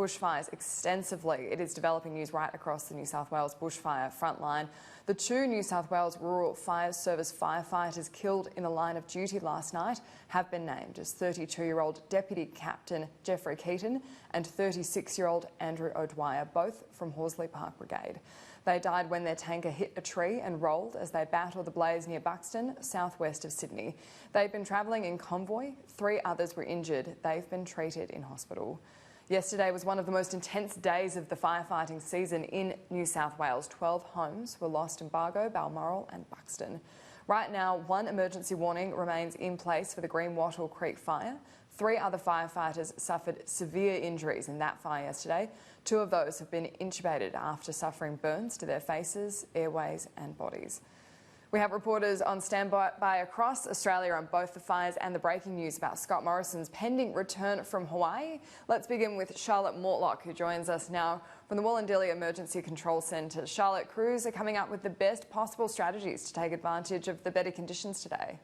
bushfires extensively. It is developing news right across the New South Wales bushfire frontline. The 2 New South Wales Rural Fire Service firefighters killed in the line of duty last night have been named as 32-year-old Deputy Captain Geoffrey Keaton and 36-year-old Andrew O'Dwyer, both from Horsley Park Brigade. They died when their tanker hit a tree and rolled as they battled the blaze near Buxton, southwest of Sydney. They'd been travelling in convoy. 3 others were injured. They've been treated in hospital. Yesterday was one of the most intense days of the firefighting season in New South Wales. 12 homes were lost in Bargo, Balmoral and Buxton. Right now, 1 emergency warning remains in place for the Greenwattle Creek fire. 3 other firefighters suffered severe injuries in that fire yesterday. 2 of those have been intubated after suffering burns to their faces, airways and bodies. We have reporters on standby across Australia on both the fires and the breaking news about Scott Morrison's pending return from Hawaii. Let's begin with Charlotte Mortlock, who joins us now from the Wollondilly Emergency Control Centre. Charlotte, crews are coming up with the best possible strategies to take advantage of the better conditions today.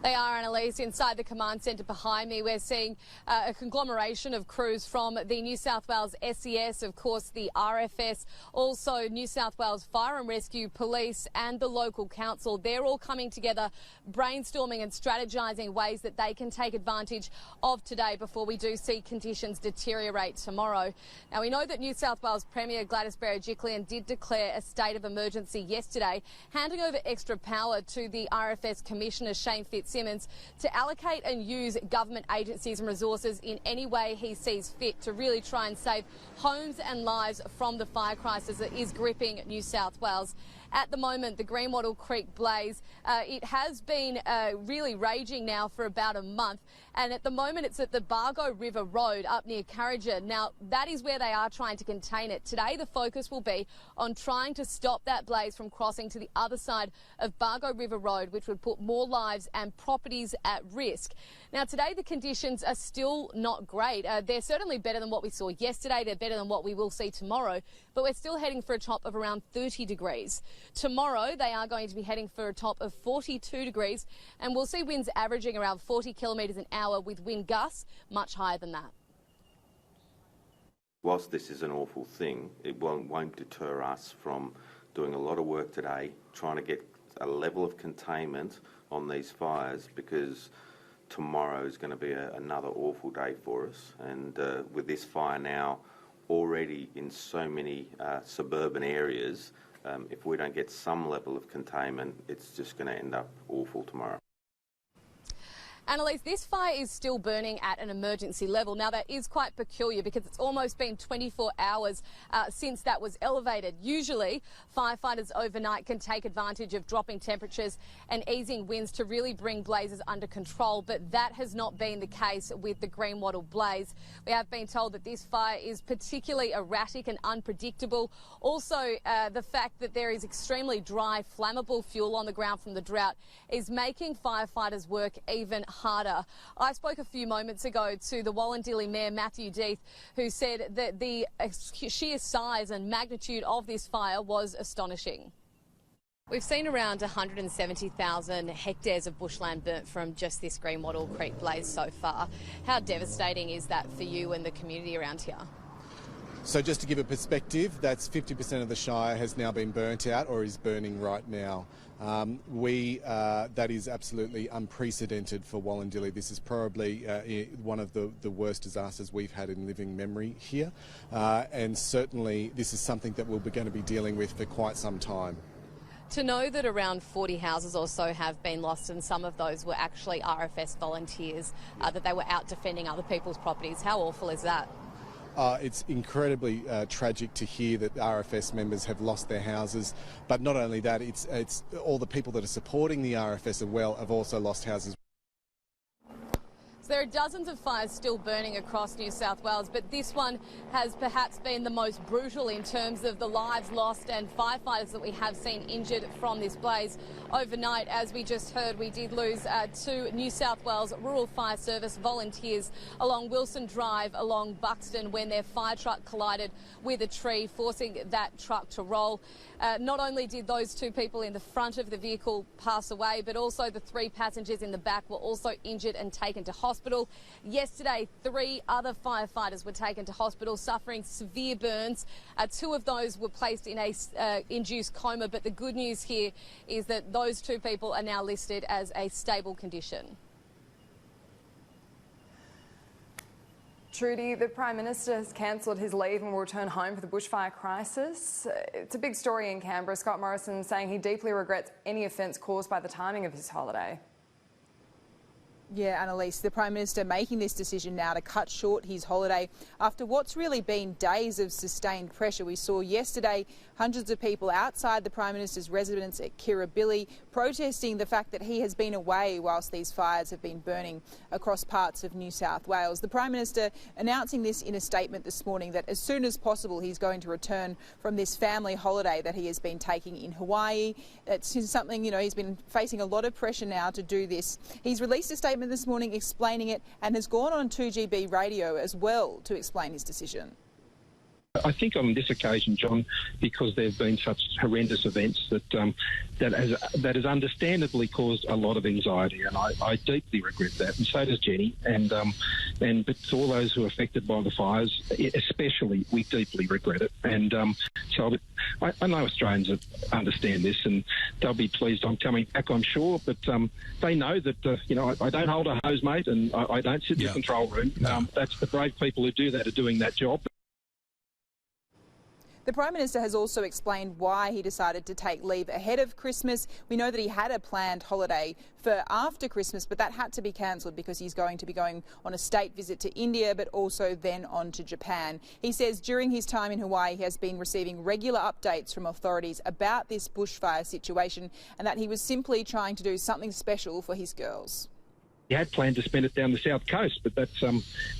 They are, Annalise. Inside the command centre behind me, we're seeing a conglomeration of crews from the New South Wales SES, of course the RFS, also New South Wales Fire and Rescue, Police and the local council. They're all coming together, brainstorming and strategising ways that they can take advantage of today before we do see conditions deteriorate tomorrow. Now, we know that New South Wales Premier Gladys Berejiklian did declare a state of emergency yesterday, handing over extra power to the RFS Commissioner Shane Fitzsimmons to allocate and use government agencies and resources in any way he sees fit to really try and save homes and lives from the fire crisis that is gripping New South Wales. At the moment, the Greenwattle Creek blaze, it has been really raging now for about a month, and at the moment it's at the Bargo River Road up near Carriger. Now, that is where they are trying to contain it. Today, the focus will be on trying to stop that blaze from crossing to the other side of Bargo River Road, which would put more lives and properties at risk. Now, today the conditions are still not great. They're certainly better than what we saw yesterday. They're better than what we will see tomorrow, but we're still heading for a top of around 30 degrees. Tomorrow, they are going to be heading for a top of 42 degrees, and we'll see winds averaging around 40 kilometres an hour with wind gusts much higher than that. Whilst this is an awful thing, it won't deter us from doing a lot of work today, trying to get a level of containment on these fires, because tomorrow is going to be another awful day for us. And with this fire now already in so many suburban areas, if we don't get some level of containment, it's just going to end up awful tomorrow. Annalise, this fire is still burning at an emergency level. Now, that is quite peculiar because it's almost been 24 hours since that was elevated. Usually, firefighters overnight can take advantage of dropping temperatures and easing winds to really bring blazes under control, but that has not been the case with the Greenwattle blaze. We have been told that this fire is particularly erratic and unpredictable. Also, the fact that there is extremely dry, flammable fuel on the ground from the drought is making firefighters work even harder. I spoke a few moments ago to the Wollondilly Mayor Matthew Death, who said that the sheer size and magnitude of this fire was astonishing. We've seen around 170,000 hectares of bushland burnt from just this Greenwattle Creek blaze so far. How devastating is that for you and the community around here? So just to give a perspective, that's 50% of the Shire has now been burnt out or is burning right now. That is absolutely unprecedented for Wollondilly. This is probably one of the worst disasters we've had in living memory here. And certainly this is something that we're going to be dealing with for quite some time. To know that around 40 houses or so have been lost, and some of those were actually RFS volunteers, that they were out defending other people's properties, how awful is that? It's incredibly tragic to hear that RFS members have lost their houses, but not only that, it's all the people that are supporting the RFS as well have also lost houses. So there are dozens of fires still burning across New South Wales, but this one has perhaps been the most brutal in terms of the lives lost and firefighters that we have seen injured from this blaze. Overnight, as we just heard, we did lose 2 New South Wales Rural Fire Service volunteers along Wilson Drive along Buxton when their fire truck collided with a tree, forcing that truck to roll. Not only did those 2 people in the front of the vehicle pass away, but also the 3 passengers in the back were also injured and taken to hospital. hospital. Yesterday, 3 other firefighters were taken to hospital suffering severe burns. 2 of those were placed in a induced coma, but the good news here is that those 2 people are now listed as a stable condition. Trudy, the Prime Minister has cancelled his leave and will return home for the bushfire crisis. It's a big story in Canberra. Scott Morrison saying he deeply regrets any offence caused by the timing of his holiday. Yeah, Annalise, the Prime Minister making this decision now to cut short his holiday after what's really been days of sustained pressure. We saw yesterday hundreds of people outside the Prime Minister's residence at Kirribilli protesting the fact that he has been away whilst these fires have been burning across parts of New South Wales. The Prime Minister announcing this in a statement this morning that as soon as possible he's going to return from this family holiday that he has been taking in Hawaii. It's something, he's been facing a lot of pressure now to do this. He's released a statement this morning explaining it and has gone on 2GB radio as well to explain his decision. I think on this occasion, John, because there have been such horrendous events that has understandably caused a lot of anxiety, and I deeply regret that, and so does Jenny, and but to all those who are affected by the fires, especially, we deeply regret it, and so I know Australians understand this, and they'll be pleased I'm coming back, I'm sure, but they know that I don't hold a hose, mate, and I don't sit in the control room. That's the brave people who do that are doing that job. The Prime Minister has also explained why he decided to take leave ahead of Christmas. We know that he had a planned holiday for after Christmas, but that had to be cancelled because he's going to be going on a state visit to India, but also then on to Japan. He says during his time in Hawaii, he has been receiving regular updates from authorities about this bushfire situation and that he was simply trying to do something special for his girls. We had planned to spend it down the south coast, but that's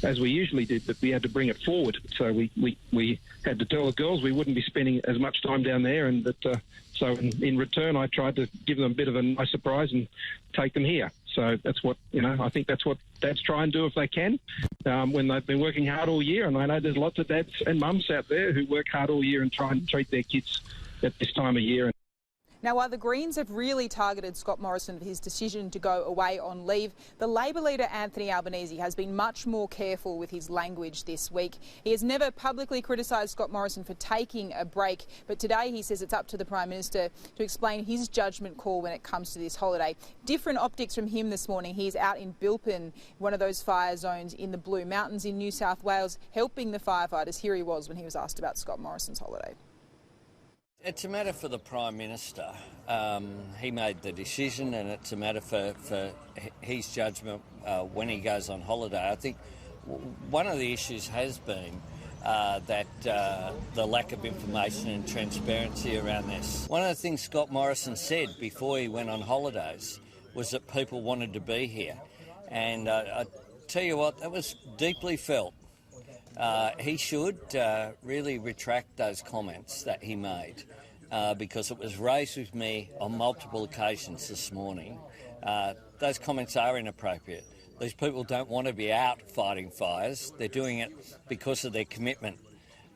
as we usually did, but we had to bring it forward. So we had to tell the girls we wouldn't be spending as much time down there, and that so in return I tried to give them a bit of a nice surprise and take them here. So that's what, I think that's what dads try and do if they can, when they've been working hard all year. And I know there's lots of dads and mums out there who work hard all year and try and treat their kids at this time of year. Now, while the Greens have really targeted Scott Morrison for his decision to go away on leave, the Labor leader Anthony Albanese has been much more careful with his language this week. He has never publicly criticised Scott Morrison for taking a break, but today he says it's up to the Prime Minister to explain his judgment call when it comes to this holiday. Different optics from him this morning. He's out in Bilpin, one of those fire zones in the Blue Mountains in New South Wales, helping the firefighters. Here he was when he was asked about Scott Morrison's holiday. It's a matter for the Prime Minister. He made the decision, and it's a matter for his judgment when he goes on holiday. I think one of the issues has been that the lack of information and transparency around this. One of the things Scott Morrison said before he went on holidays was that people wanted to be here. And I tell you what, that was deeply felt. He should really retract those comments that he made because it was raised with me on multiple occasions this morning. Those comments are inappropriate. These people don't want to be out fighting fires. They're doing it because of their commitment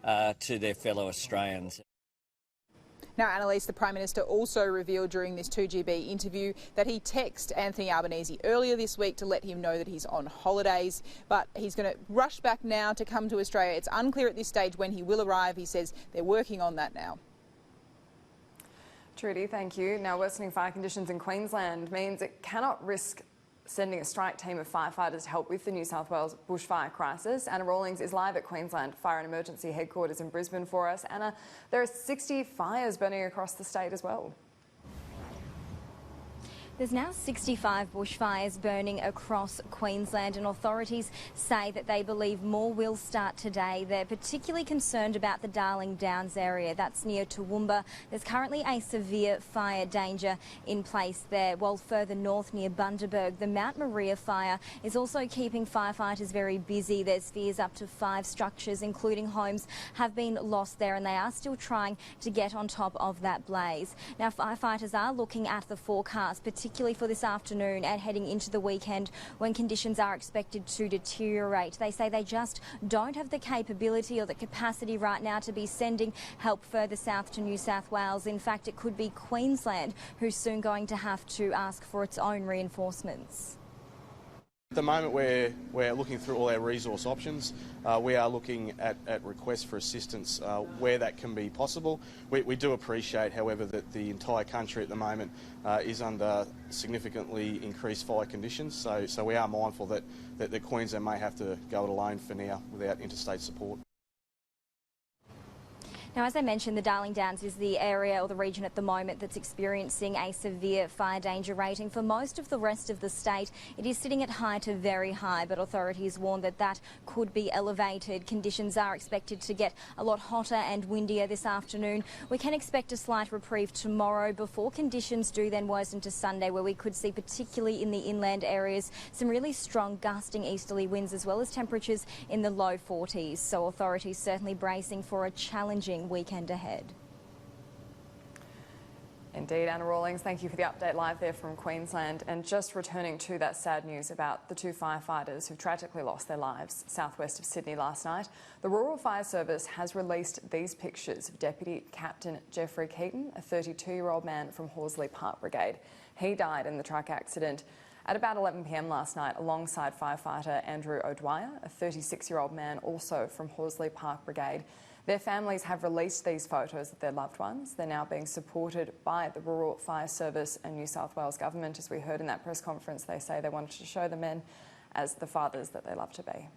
to their fellow Australians. Now, Annalise, the Prime Minister also revealed during this 2GB interview that he texted Anthony Albanese earlier this week to let him know that he's on holidays, but he's going to rush back now to come to Australia. It's unclear at this stage when he will arrive. He says they're working on that now. Trudy, thank you. Now, worsening fire conditions in Queensland means it cannot risk sending a strike team of firefighters to help with the New South Wales bushfire crisis. Anna Rawlings is live at Queensland Fire and Emergency Headquarters in Brisbane for us. Anna, there are 60 fires burning across the state as well. There's now 65 bushfires burning across Queensland, and authorities say that they believe more will start today. They're particularly concerned about the Darling Downs area. That's near Toowoomba. There's currently a severe fire danger in place there, while further north near Bundaberg, the Mount Maria fire is also keeping firefighters very busy. There's fears up to 5 structures, including homes, have been lost there, and they are still trying to get on top of that blaze. Now, firefighters are looking at the forecast, particularly for this afternoon and heading into the weekend when conditions are expected to deteriorate. They say they just don't have the capability or the capacity right now to be sending help further south to New South Wales. In fact, it could be Queensland who's soon going to have to ask for its own reinforcements. At the moment we're looking through all our resource options. We are looking at requests for assistance where that can be possible. We do appreciate, however, that the entire country at the moment is under significantly increased fire conditions, so we are mindful that Queensland may have to go it alone for now without interstate support. Now, as I mentioned, the Darling Downs is the area or the region at the moment that's experiencing a severe fire danger rating. For most of the rest of the state, it is sitting at high to very high, but authorities warn that that could be elevated. Conditions are expected to get a lot hotter and windier this afternoon. We can expect a slight reprieve tomorrow before conditions do then worsen to Sunday, where we could see, particularly in the inland areas, some really strong gusting easterly winds as well as temperatures in the low 40s. So authorities certainly bracing for a challenging weekend ahead. Indeed, Anna Rawlings, thank you for the update live there from Queensland. And just returning to that sad news about the two firefighters who tragically lost their lives southwest of Sydney last night, the Rural Fire Service has released these pictures of Deputy Captain Geoffrey Keaton, a 32-year-old man from Horsley Park Brigade. He died in the truck accident at about 11 p.m. last night alongside firefighter Andrew O'Dwyer, a 36-year-old man also from Horsley Park Brigade. Their families have released these photos of their loved ones. They're now being supported by the Rural Fire Service and New South Wales Government. As we heard in that press conference, they say they wanted to show the men as the fathers that they love to be.